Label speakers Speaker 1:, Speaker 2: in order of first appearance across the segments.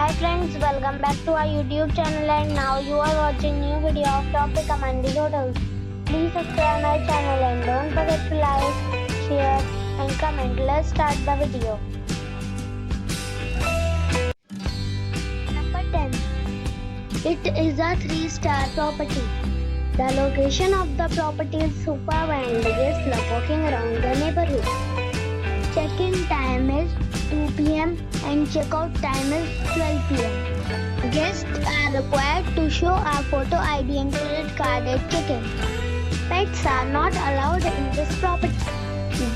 Speaker 1: Hi friends, welcome back to our YouTube channel and now you are watching new video of top recommended hotels. Please subscribe my channel and don't forget to like, share and comment. Let's start the video. Number 10. It is a 3-star property. The location of the property is superb and guests love walking around the neighborhood. Check-in time is 2 p.m. and check-out time is 12 p.m. Guests are required to show a photo ID and credit card at check-in. Pets are not allowed in this property.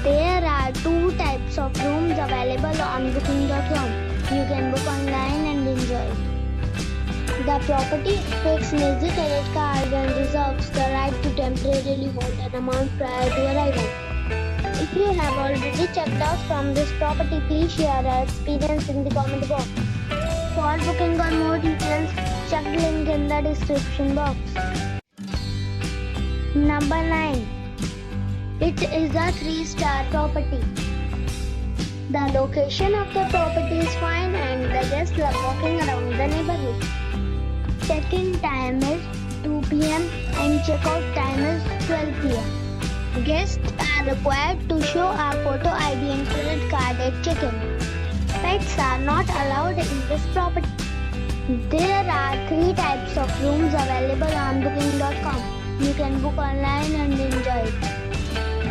Speaker 1: There are 2 types of rooms available on booking.com. You can book online and enjoy it. The property takes major credit card and reserves the right to temporarily hold an amount prior to arrival. If you have already checked out from this property, please share your experience in the comment box. For booking or more details, check the link in the description box. Number 9. It is a 3-star property. The location of the property is fine and the guests love walking around the neighborhood. Check-in time is 2 p.m. and check-out time is 12 p.m. Guests are required to show a photo ID and credit card at check-in. Pets are not allowed in this property. There are 3 types of rooms available on booking.com. You can book online and enjoy it.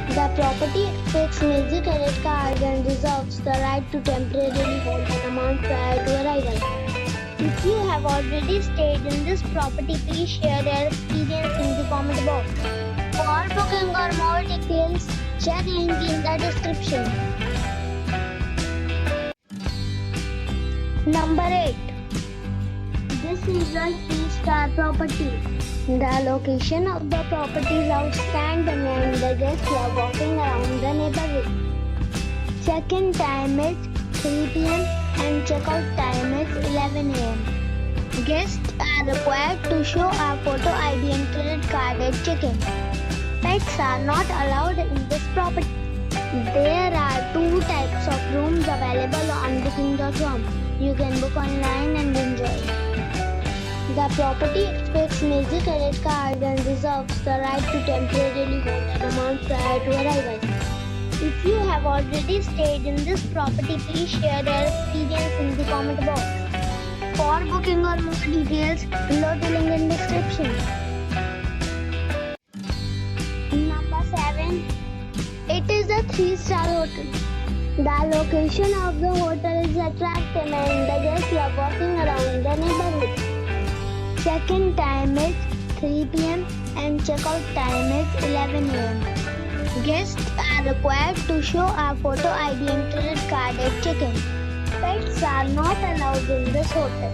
Speaker 1: The property takes major credit card and reserves the right to temporarily hold an amount prior to arrival. If you have already stayed in this property, please share your experience in the comment box. For booking or more details, check link in the description. Number 8. This is a 3-star property. The location of the property is outstanding and the guests love walking around the neighborhood. Check-in time is 3 p.m. and check-out time is 11 a.m. Guests are required to show a photo ID and credit card at check-in. Pets are not allowed in this property. There are 2 types of rooms available on booking.com. You can book online and enjoy it. The property takes major credit card and reserves the right to temporarily hold an amount prior to arrival. If you have already stayed in this property, please share your experience in the comment box. For booking or more details, below the link in description. Number 7. It is a 3-star hotel. The location of the hotel is attractive and the guests love walking around the neighborhood. Check-in time is 3 p.m. and check-out time is 11 a.m. Guests are required to show a photo ID and credit card at check-in. Pets are not allowed in this hotel.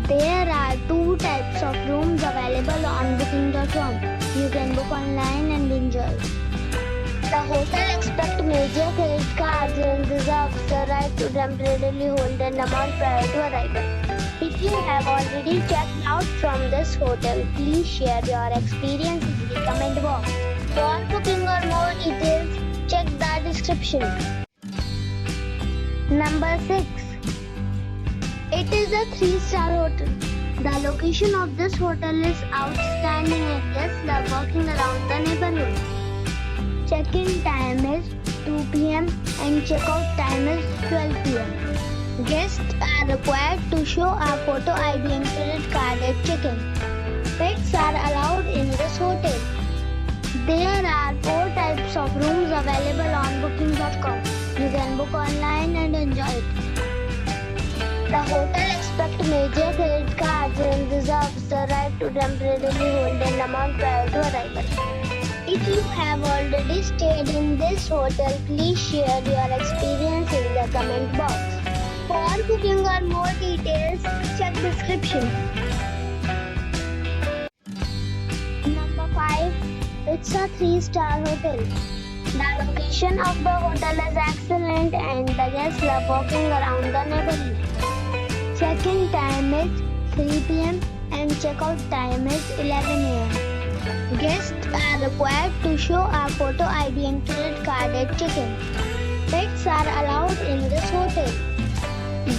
Speaker 1: There are 2 types of rooms available on booking.com. You can book online and enjoy it. The hotel expects major credit cards and reserves the right to temporarily hold an amount prior to arrival. If you have already checked out from this hotel, please share your experience in the comment box. For booking or more details, check the description. Number 6. It is a 3-star hotel. The location of this hotel is outstanding and guests love walking around the neighborhood. Check-in time is 2 p.m. and check-out time is 12 p.m. Guests are required to show a photo ID and credit card at check-in. Pets are allowed in this hotel. There are 4 types of rooms available on booking.com. You can book online and enjoy it. The hotel expects major credit cards and reserves the right to temporarily hold an amount prior to arrival. If you have already stayed in this hotel, please share your experience in the comment box. For booking or more details, check description. Number 5. It's a 3-star hotel. The location of the hotel is excellent and the guests love walking around the neighborhood. Check-in time is 3 p.m. and check-out time is 11 a.m. Guests are required to show a photo ID and credit card at check-in. Pets are allowed in this hotel.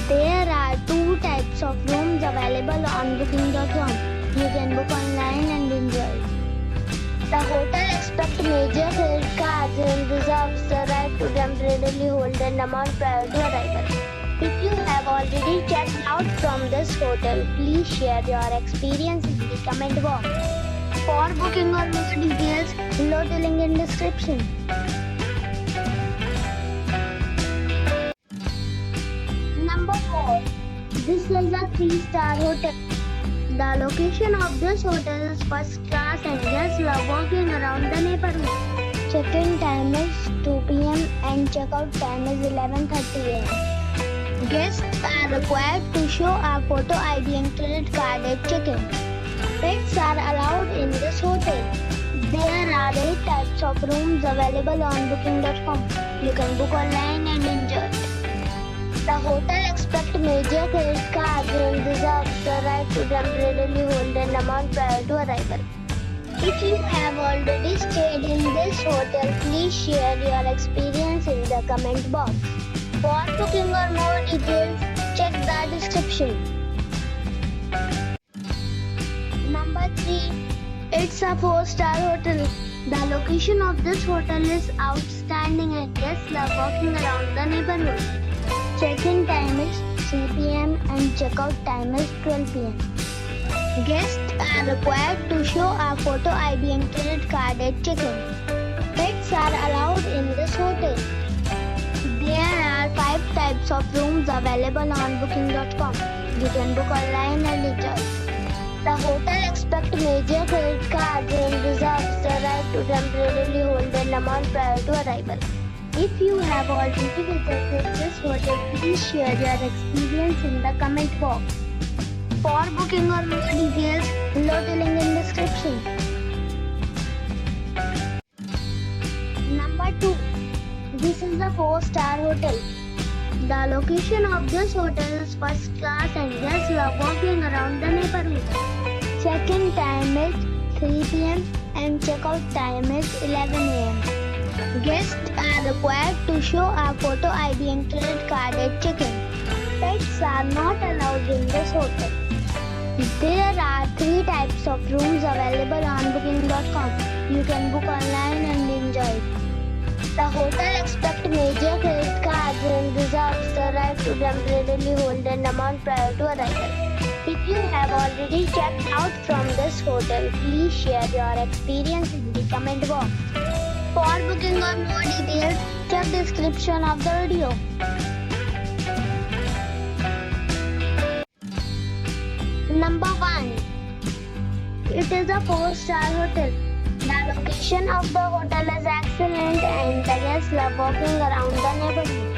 Speaker 1: There are 2 types types of rooms available on booking.com. You can book online and enjoy it. The hotel expects major credit cards and reserves the right to temporarily hold an amount prior to arrival. If you have already checked out from this hotel, please share your experience in the comment box. For booking or more details, below the link in description. Number 4. This is a 3-star hotel. The location of this hotel is first class and guests love walking around the neighborhood. Check-in time is 2 p.m. and check-out time is 11:30 a.m. Guests are required to show a photo ID and credit card at check-in. Pets are allowed in this hotel. There are 8 types of rooms available on booking.com. You can book online and enjoy it. The hotel expects major credit cards and reserves the right to temporarily hold an amount prior to arrival. If you have already stayed in this hotel, please share your experience in the comment box. For booking or more details, check the description. Number 3. It's a 4-star hotel. The location of this hotel is outstanding and guests love walking around the neighborhood. Check-in time is 3 p.m. and check-out time is 12 p.m. Guests are required to show a photo ID and credit card at check-in. Pets are allowed in this hotel. There are 5 types of rooms available on booking.com. You can book online and enjoy. The hotel expects major credit cards and reserves the right to temporarily hold an amount prior to arrival. If you have already visited this hotel, please share your experience in the comment box. For booking or more details, below the link in description. Number 2. This is a 4-star hotel. The location of this hotel is first class and guests love walking around the neighborhood. Check-in time is 3 p.m. and check-out time is 11 a.m. Guests are required to show a photo ID and credit card at check-in. Pets are not allowed in this hotel. There are 3 types of rooms available on booking.com. You can book online and enjoy it. The hotel expects major credit cards and reserves the right to temporarily hold an amount prior to arrival. If you have already checked out from this hotel, please share your experience in the comment box. For booking or more details, check description of the video. Number 1. It is a 4-star hotel. The location of the hotel is excellent and the guests love walking around the neighborhood.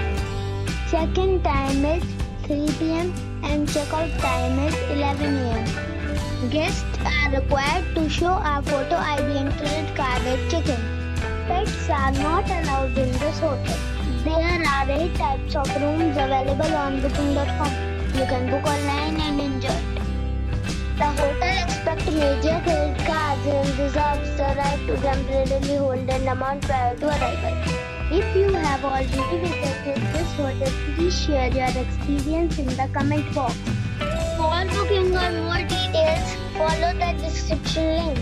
Speaker 1: Check-in time is 3 p.m. and check-out time is 11 a.m. Guests are required to show a photo ID and credit card at check-in. Pets are not allowed in this hotel. There are 8 types of rooms available on booking.com. You can book online and enjoy it. The hotel expects major credit cards and reserves the right to temporarily hold an amount prior to arrival. If you have already visited this hotel, please share your experience in the comment box. For booking or more details, follow the description link.